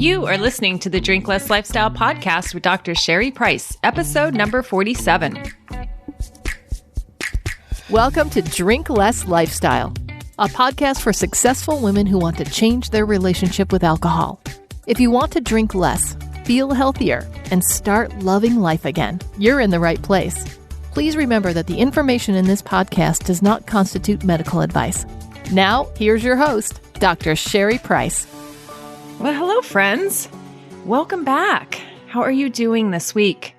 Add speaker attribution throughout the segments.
Speaker 1: You are listening to the Drink Less Lifestyle podcast with Dr. Sherry Price, episode number 47.
Speaker 2: Welcome to Drink Less Lifestyle, a podcast for successful women who want to change their relationship with alcohol. If you want to drink less, feel healthier, and start loving life again, you're in the right place. Please remember that the information in this podcast does not constitute medical advice. Now, here's your host, Dr. Sherry Price.
Speaker 1: Well, hello, friends. Welcome back. How are you doing this week?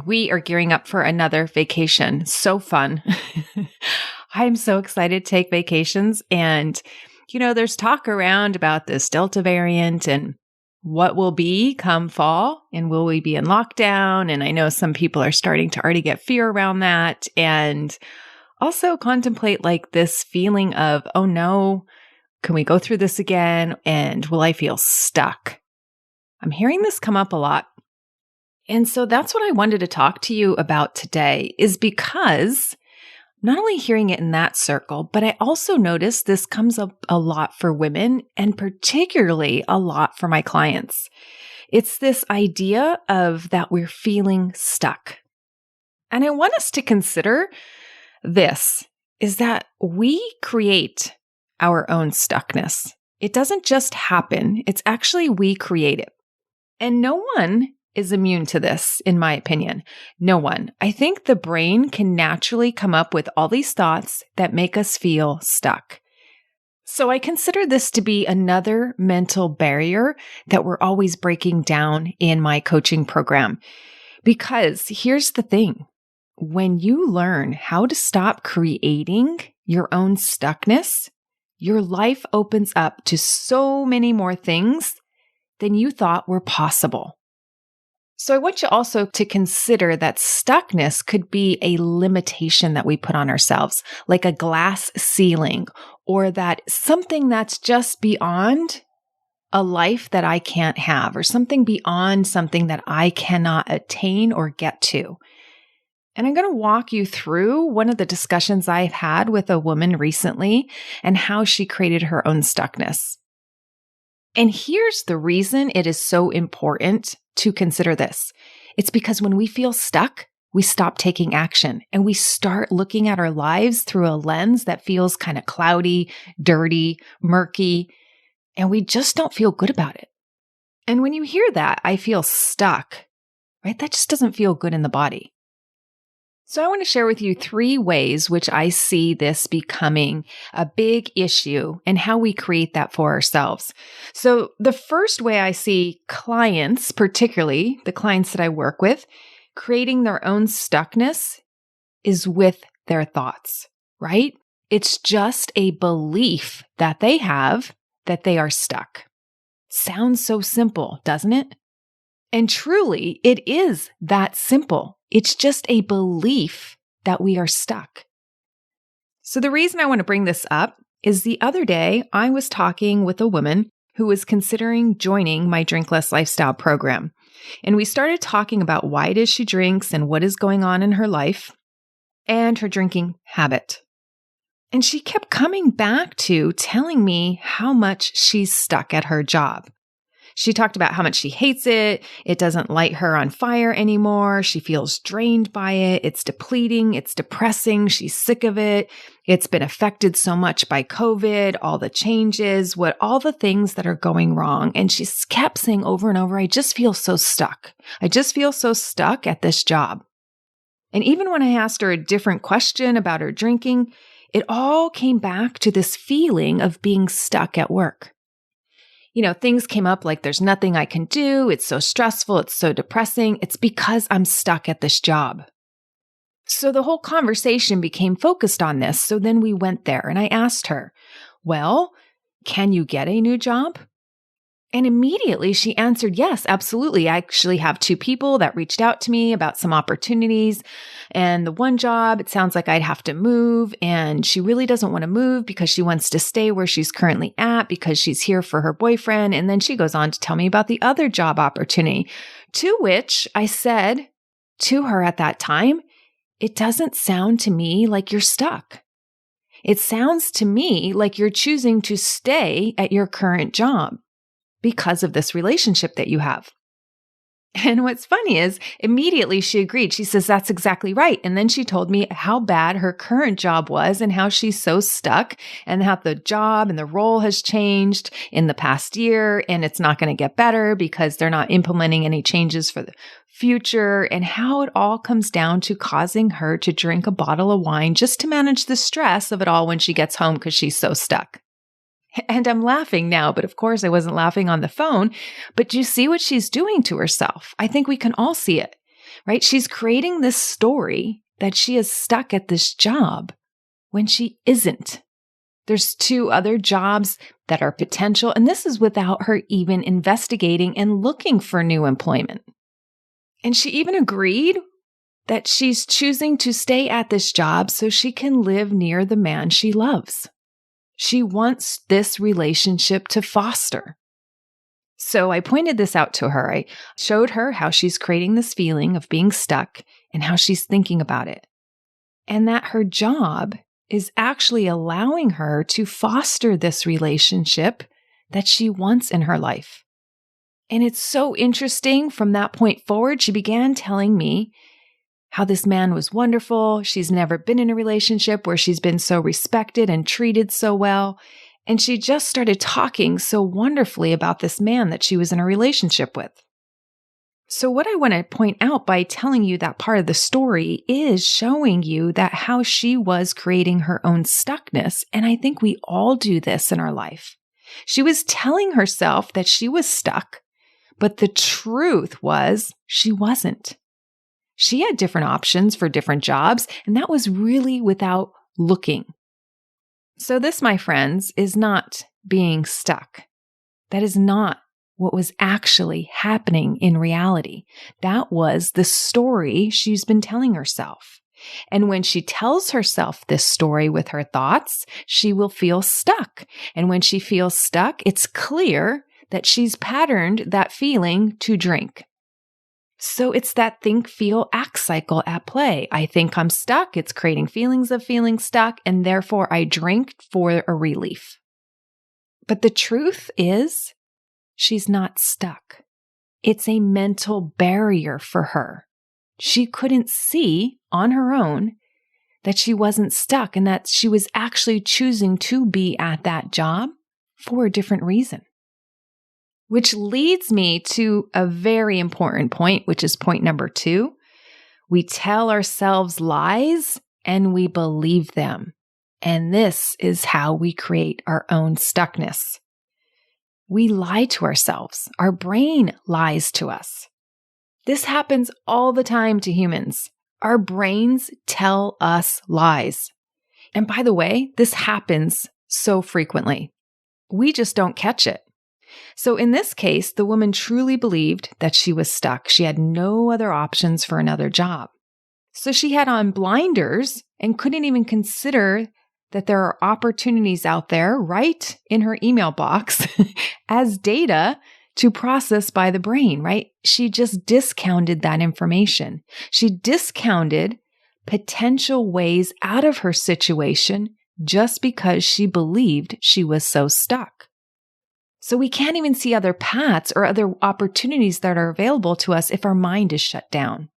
Speaker 1: We are gearing up for another vacation. So fun. I'm so excited to take vacations. And, there's talk around about this Delta variant and what will be come fall, and will we be in lockdown? And I know some people are starting to already get fear around that, and also contemplate like this feeling of, oh no, can we go through this again? And will I feel stuck? I'm hearing this come up a lot. And so that's what I wanted to talk to you about today, is because not only hearing it in that circle, but I also notice this comes up a lot for women, and particularly a lot for my clients. It's this idea of that we're feeling stuck. And I want us to consider this, is that we create our own stuckness. It doesn't just happen. It's actually we create it. And no one is immune to this, in my opinion. No one. I think the brain can naturally come up with all these thoughts that make us feel stuck. So I consider this to be another mental barrier that we're always breaking down in my coaching program. Because here's the thing. When you learn how to stop creating your own stuckness, your life opens up to so many more things than you thought were possible. So I want you also to consider that stuckness could be a limitation that we put on ourselves, like a glass ceiling, or that something that's just beyond a life that I can't have, or something beyond something that I cannot attain or get to. And I'm going to walk you through one of the discussions I've had with a woman recently and how she created her own stuckness. And here's the reason it is so important to consider this. It's because when we feel stuck, we stop taking action and we start looking at our lives through a lens that feels kind of cloudy, dirty, murky, and we just don't feel good about it. And when you hear that, I feel stuck, right? That just doesn't feel good in the body. So I want to share with you 3 ways which I see this becoming a big issue and how we create that for ourselves. So the first way I see clients, particularly the clients that I work with, creating their own stuckness is with their thoughts, right? It's just a belief that they have that they are stuck. Sounds so simple, doesn't it? And truly, it is that simple. It's just a belief that we are stuck. So the reason I want to bring this up is the other day I was talking with a woman who was considering joining my Drink Less Lifestyle program. And we started talking about why it is she drinks and what is going on in her life and her drinking habit. And she kept coming back to telling me how much she's stuck at her job. She talked about how much she hates it. It doesn't light her on fire anymore. She feels drained by it. It's depleting. It's depressing. She's sick of it. It's been affected so much by COVID, all the changes, all the things that are going wrong. And she kept saying over and over, I just feel so stuck. I just feel so stuck at this job. And even when I asked her a different question about her drinking, it all came back to this feeling of being stuck at work. Things came up like there's nothing I can do. It's so stressful. It's so depressing. It's because I'm stuck at this job. So the whole conversation became focused on this. So then we went there and I asked her, well, can you get a new job? And immediately she answered, yes, absolutely. I actually have 2 people that reached out to me about some opportunities. And the one job, it sounds like I'd have to move. And she really doesn't want to move because she wants to stay where she's currently at because she's here for her boyfriend. And then she goes on to tell me about the other job opportunity, to which I said to her at that time, it doesn't sound to me like you're stuck. It sounds to me like you're choosing to stay at your current job. because of this relationship that you have. And what's funny is immediately she agreed. She says, that's exactly right. And then she told me how bad her current job was and how she's so stuck and how the job and the role has changed in the past year. And it's not going to get better because they're not implementing any changes for the future, and how it all comes down to causing her to drink a bottle of wine just to manage the stress of it all when she gets home because she's so stuck. And I'm laughing now, but of course I wasn't laughing on the phone. But do you see what she's doing to herself? I think we can all see it, right? She's creating this story that she is stuck at this job when she isn't. There's 2 other jobs that are potential, and this is without her even investigating and looking for new employment. And she even agreed that she's choosing to stay at this job so she can live near the man she loves. She wants this relationship to foster. So I pointed this out to her. I showed her how she's creating this feeling of being stuck and how she's thinking about it. And that her job is actually allowing her to foster this relationship that she wants in her life. And it's so interesting. From that point forward, she began telling me how this man was wonderful. She's never been in a relationship where she's been so respected and treated so well. And she just started talking so wonderfully about this man that she was in a relationship with. So what I want to point out by telling you that part of the story is showing you that how she was creating her own stuckness. And I think we all do this in our life. She was telling herself that she was stuck, but the truth was she wasn't. She had different options for different jobs, and that was really without looking. So this, my friends, is not being stuck. That is not what was actually happening in reality. That was the story she's been telling herself. And when she tells herself this story with her thoughts, she will feel stuck. And when she feels stuck, it's clear that she's patterned that feeling to drink. So it's that think, feel, act cycle at play. I think I'm stuck. It's creating feelings of feeling stuck, and therefore I drink for a relief. But the truth is, she's not stuck. It's a mental barrier for her. She couldn't see on her own that she wasn't stuck and that she was actually choosing to be at that job for a different reason. Which leads me to a very important point, which is point number 2. We tell ourselves lies and we believe them. And this is how we create our own stuckness. We lie to ourselves. Our brain lies to us. This happens all the time to humans. Our brains tell us lies. And by the way, this happens so frequently. We just don't catch it. So in this case, the woman truly believed that she was stuck. She had no other options for another job. So she had on blinders and couldn't even consider that there are opportunities out there right in her email box as data to process by the brain, right? She just discounted that information. She discounted potential ways out of her situation just because she believed she was so stuck. So we can't even see other paths or other opportunities that are available to us if our mind is shut down.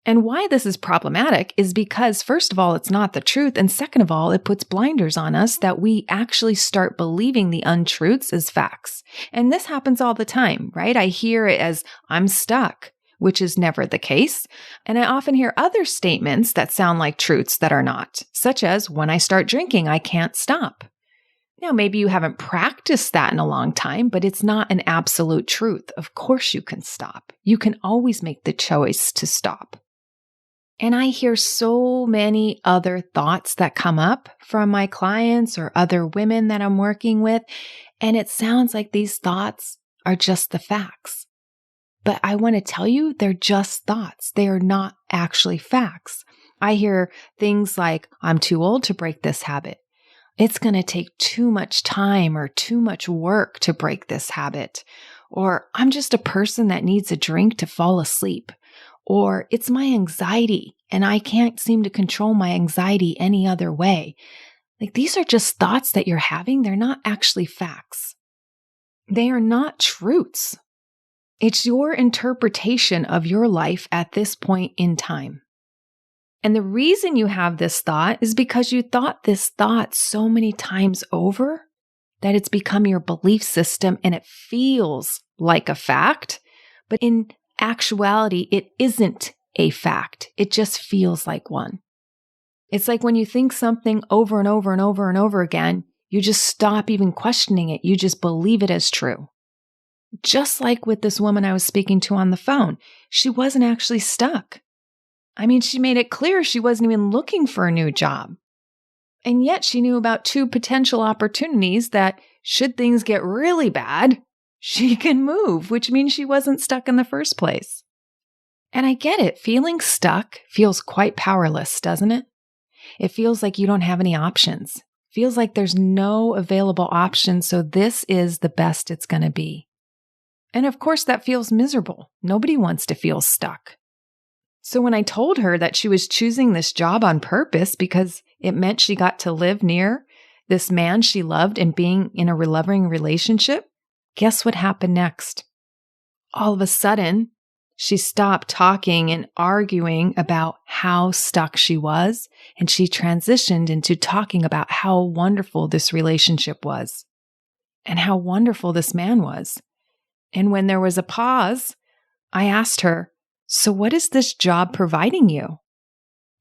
Speaker 1: And why this is problematic is because, first of all, it's not the truth. And second of all, it puts blinders on us that we actually start believing the untruths as facts. And this happens all the time, right? I hear it as, I'm stuck, which is never the case. And I often hear other statements that sound like truths that are not, such as, when I start drinking, I can't stop. Now, maybe you haven't practiced that in a long time, but it's not an absolute truth. Of course you can stop. You can always make the choice to stop. And I hear so many other thoughts that come up from my clients or other women that I'm working with, and it sounds like these thoughts are just the facts. But I want to tell you, they're just thoughts. They are not actually facts. I hear things like, I'm too old to break this habit. It's going to take too much time or too much work to break this habit. Or I'm just a person that needs a drink to fall asleep. Or it's my anxiety and I can't seem to control my anxiety any other way. Like, these are just thoughts that you're having. They're not actually facts. They are not truths. It's your interpretation of your life at this point in time. And the reason you have this thought is because you thought this thought so many times over that it's become your belief system and it feels like a fact. But in actuality, it isn't a fact. It just feels like one. It's like when you think something over and over and over and over again, you just stop even questioning it. You just believe it as true. Just like with this woman I was speaking to on the phone, she wasn't actually stuck. I mean, she made it clear she wasn't even looking for a new job. And yet she knew about 2 potential opportunities that, should things get really bad, she can move, which means she wasn't stuck in the first place. And I get it. Feeling stuck feels quite powerless, doesn't it? It feels like you don't have any options. It feels like there's no available options, so this is the best it's going to be. And of course, that feels miserable. Nobody wants to feel stuck. So when I told her that she was choosing this job on purpose because it meant she got to live near this man she loved and being in a loving relationship, guess what happened next? All of a sudden, she stopped talking and arguing about how stuck she was, and she transitioned into talking about how wonderful this relationship was and how wonderful this man was. And when there was a pause, I asked her, "So what is this job providing you?"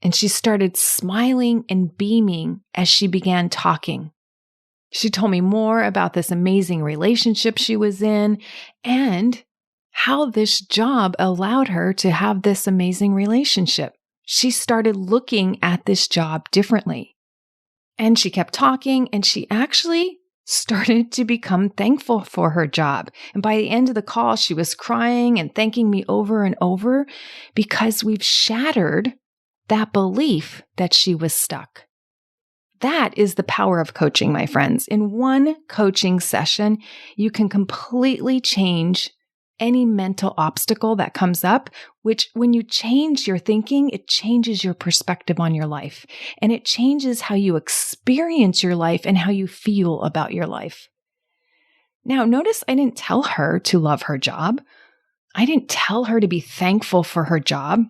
Speaker 1: And she started smiling and beaming as she began talking. She told me more about this amazing relationship she was in and how this job allowed her to have this amazing relationship. She started looking at this job differently. And she kept talking, and she actually started to become thankful for her job. And by the end of the call, she was crying and thanking me over and over because we've shattered that belief that she was stuck. That is the power of coaching, my friends. In one coaching session, you can completely change any mental obstacle that comes up, which when you change your thinking, it changes your perspective on your life. And it changes how you experience your life and how you feel about your life. Now, notice I didn't tell her to love her job. I didn't tell her to be thankful for her job,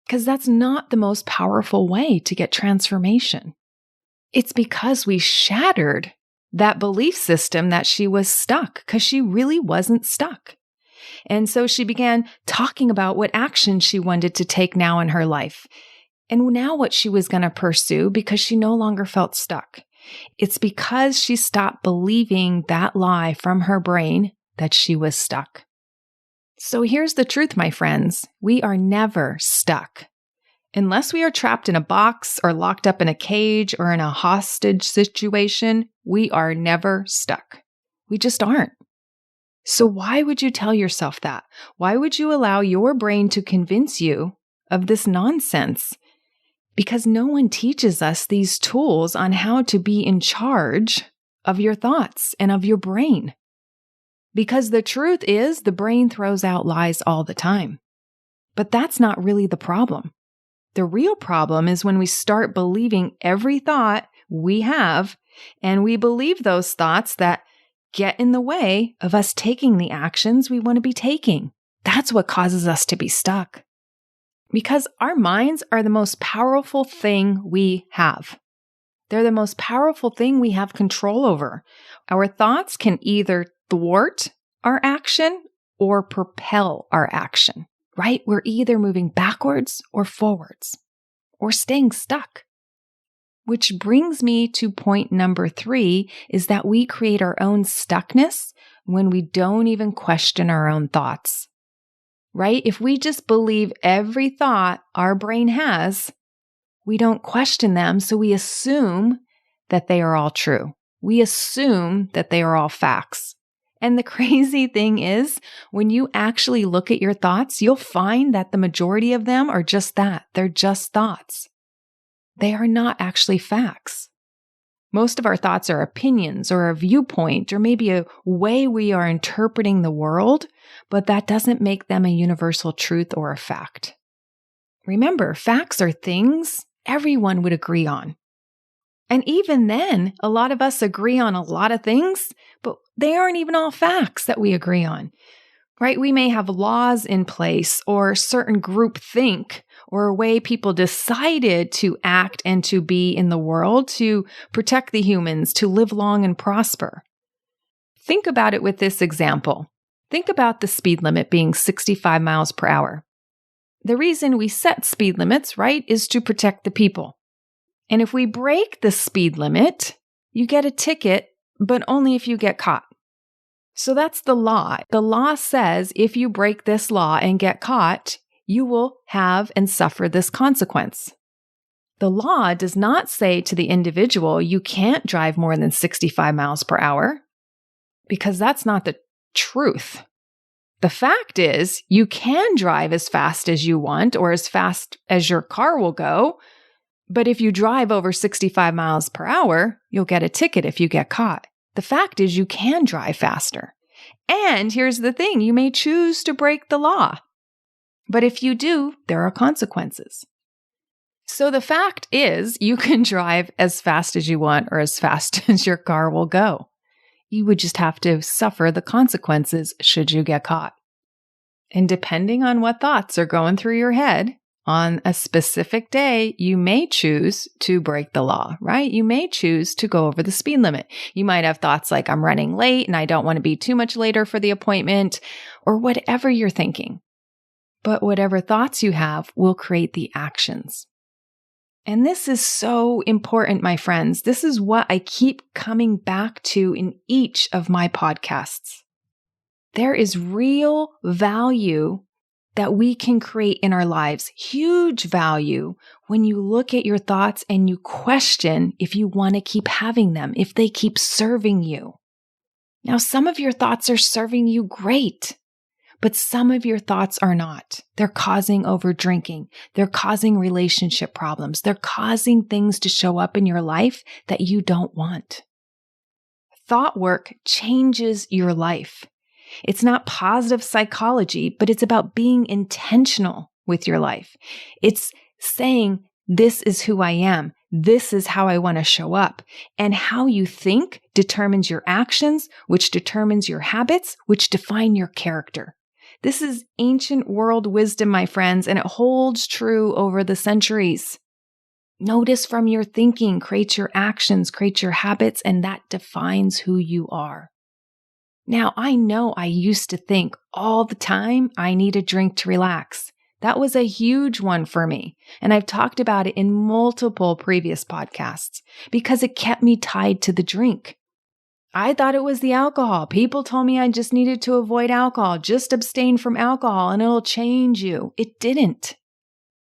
Speaker 1: because that's not the most powerful way to get transformation. It's because we shattered that belief system that she was stuck, because she really wasn't stuck. And so she began talking about what action she wanted to take now in her life and now what she was going to pursue because she no longer felt stuck. It's because she stopped believing that lie from her brain that she was stuck. So here's the truth, my friends. We are never stuck. Unless we are trapped in a box or locked up in a cage or in a hostage situation, we are never stuck. We just aren't. So why would you tell yourself that? Why would you allow your brain to convince you of this nonsense? Because no one teaches us these tools on how to be in charge of your thoughts and of your brain. Because the truth is, the brain throws out lies all the time. But that's not really the problem. The real problem is when we start believing every thought we have, and we believe those thoughts that get in the way of us taking the actions we want to be taking. That's what causes us to be stuck. Because our minds are the most powerful thing we have. They're the most powerful thing we have control over. Our thoughts can either thwart our action or propel our action, right? We're either moving backwards or forwards or staying stuck. Which brings me to point number 3 is that we create our own stuckness when we don't even question our own thoughts, right? If we just believe every thought our brain has, we don't question them. So we assume that they are all true. We assume that they are all facts. And the crazy thing is, when you actually look at your thoughts, you'll find that the majority of them are just that. They're just thoughts. They are not actually facts. Most of our thoughts are opinions or a viewpoint or maybe a way we are interpreting the world, but that doesn't make them a universal truth or a fact. Remember, facts are things everyone would agree on. And even then, a lot of us agree on a lot of things, but they aren't even all facts that we agree on, right? We may have laws in place or certain group think or a way people decided to act and to be in the world to protect the humans, to live long and prosper. Think about it with this example. Think about the speed limit being 65 miles per hour. The reason we set speed limits, right, is to protect the people. And if we break the speed limit, you get a ticket, but only if you get caught. So that's the law. The law says if you break this law and get caught, you will have and suffer this consequence. The law does not say to the individual, you can't drive more than 65 miles per hour, because that's not the truth. The fact is, you can drive as fast as you want or as fast as your car will go, but if you drive over 65 miles per hour, you'll get a ticket if you get caught. The fact is, you can drive faster. And here's the thing, you may choose to break the law. But if you do, there are consequences. So the fact is, you can drive as fast as you want or as fast as your car will go. You would just have to suffer the consequences should you get caught. And depending on what thoughts are going through your head, on a specific day, you may choose to break the law, right? You may choose to go over the speed limit. You might have thoughts like, I'm running late and I don't want to be too much later for the appointment, or whatever you're thinking. But whatever thoughts you have will create the actions. And this is so important, my friends. This is what I keep coming back to in each of my podcasts. There is real value that we can create in our lives, huge value when you look at your thoughts and you question if you want to keep having them, if they keep serving you. Now, some of your thoughts are serving you great, but some of your thoughts are not. They're causing over drinking. They're causing relationship problems. They're causing things to show up in your life that you don't want. Thought work changes your life. It's not positive psychology, but it's about being intentional with your life. It's saying, this is who I am. This is how I want to show up. And how you think determines your actions, which determines your habits, which define your character. This is ancient world wisdom, my friends, and it holds true over the centuries. Notice from your thinking creates your actions, creates your habits, and that defines who you are. Now, I know I used to think all the time I need a drink to relax. That was a huge one for me, and I've talked about it in multiple previous podcasts because it kept me tied to the drink. I thought it was the alcohol. People told me I just needed to avoid alcohol, just abstain from alcohol, and it'll change you. It didn't.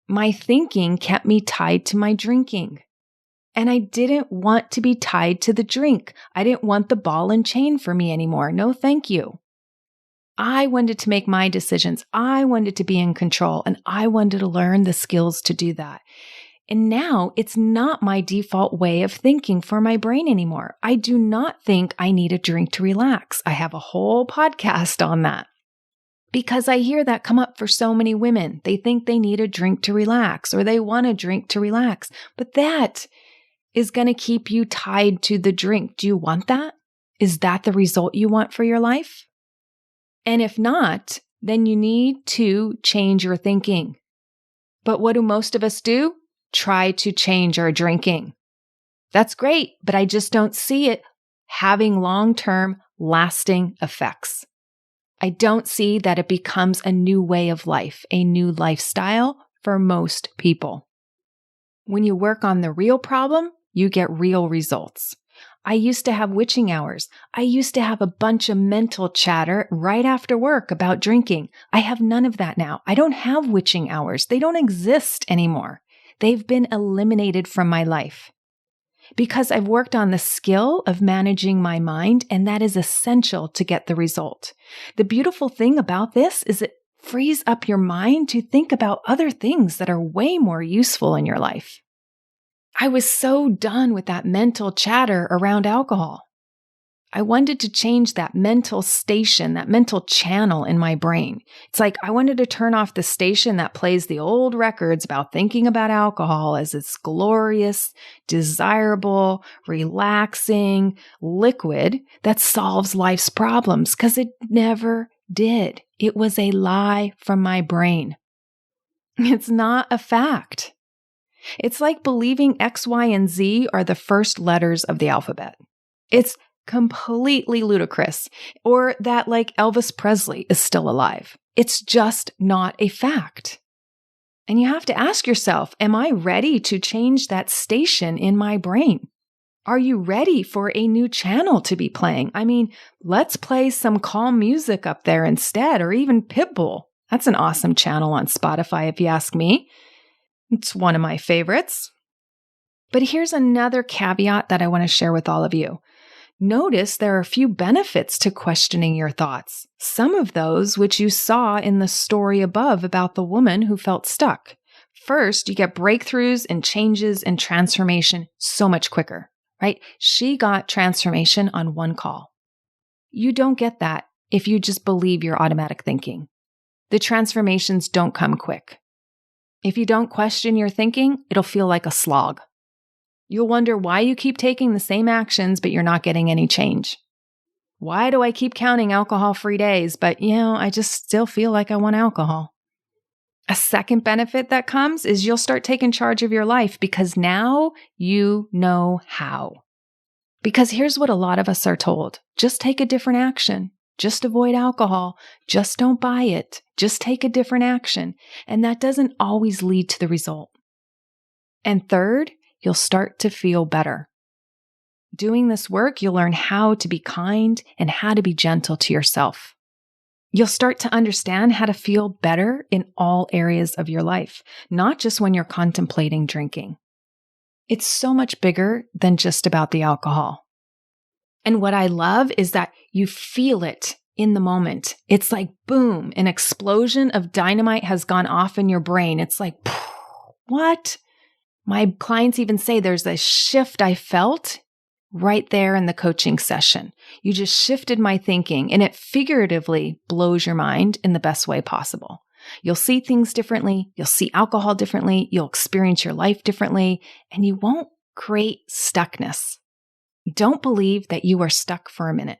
Speaker 1: My thinking kept me tied to my drinking. And I didn't want to be tied to the drink. I didn't want the ball and chain for me anymore. No, thank you. I wanted to make my decisions. I wanted to be in control, and I wanted to learn the skills to do that. And now it's not my default way of thinking for my brain anymore. I do not think I need a drink to relax. I have a whole podcast on that because I hear that come up for so many women. They think they need a drink to relax or they want a drink to relax, but that is going to keep you tied to the drink. Do you want that? Is that the result you want for your life? And if not, then you need to change your thinking. But what do most of us do? Try to change our drinking. That's great, but I just don't see it having long-term, lasting effects. I don't see that it becomes a new way of life, a new lifestyle for most people. When you work on the real problem, you get real results. I used to have witching hours. I used to have a bunch of mental chatter right after work about drinking. I have none of that now. I don't have witching hours. They don't exist anymore. They've been eliminated from my life because I've worked on the skill of managing my mind, and that is essential to get the result. The beautiful thing about this is it frees up your mind to think about other things that are way more useful in your life. I was so done with that mental chatter around alcohol. I wanted to change that mental station, that mental channel in my brain. It's like I wanted to turn off the station that plays the old records about thinking about alcohol as this glorious, desirable, relaxing liquid that solves life's problems, because it never did. It was a lie from my brain. It's not a fact. It's like believing X, Y, and Z are the first letters of the alphabet. It's completely ludicrous. Or that like Elvis Presley is still alive. It's just not a fact. And you have to ask yourself, am I ready to change that station in my brain? Are you ready for a new channel to be playing? I mean, let's play some calm music up there instead, or even Pitbull. That's an awesome channel on Spotify, if you ask me. It's one of my favorites. But here's another caveat that I want to share with all of you. Notice there are a few benefits to questioning your thoughts. Some of those which you saw in the story above about the woman who felt stuck. First, you get breakthroughs and changes and transformation so much quicker, right? She got transformation on one call. You don't get that if you just believe your automatic thinking. The transformations don't come quick. If you don't question your thinking, it'll feel like a slog. You'll wonder why you keep taking the same actions, but you're not getting any change. Why do I keep counting alcohol-free days, but I just still feel like I want alcohol? A second benefit that comes is you'll start taking charge of your life because now you know how. Because here's what a lot of us are told. Just take a different action. Just avoid alcohol. Just don't buy it. Just take a different action. And that doesn't always lead to the result. And third, you'll start to feel better. Doing this work, you'll learn how to be kind and how to be gentle to yourself. You'll start to understand how to feel better in all areas of your life, not just when you're contemplating drinking. It's so much bigger than just about the alcohol. And what I love is that you feel it in the moment. It's like, boom, an explosion of dynamite has gone off in your brain. It's like, what? My clients even say there's a shift I felt right there in the coaching session. You just shifted my thinking, and it figuratively blows your mind in the best way possible. You'll see things differently. You'll see alcohol differently. You'll experience your life differently, and you won't create stuckness. Don't believe that you are stuck for a minute.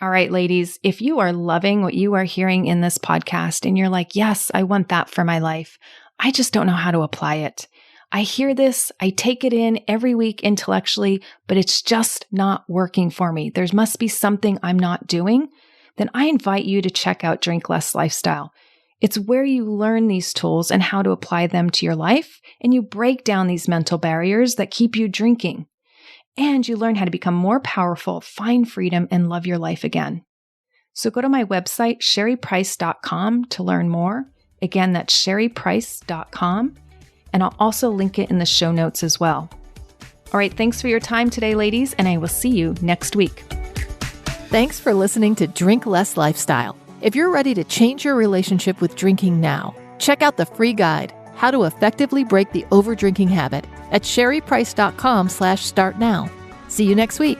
Speaker 1: All right, ladies, if you are loving what you are hearing in this podcast and you're like, yes, I want that for my life, I just don't know how to apply it. I hear this, I take it in every week intellectually, but it's just not working for me. There must be something I'm not doing. Then I invite you to check out Drink Less Lifestyle. It's where you learn these tools and how to apply them to your life, and you break down these mental barriers that keep you drinking. And you learn how to become more powerful, find freedom, and love your life again. So go to my website, sherryprice.com, to learn more. Again, that's sherryprice.com. And I'll also link it in the show notes as well. All right, thanks for your time today, ladies, and I will see you next week.
Speaker 2: Thanks for listening to Drink Less Lifestyle. If you're ready to change your relationship with drinking now, check out the free guide, How to Effectively Break the Overdrinking Habit, at sherryprice.com/startnow. See you next week.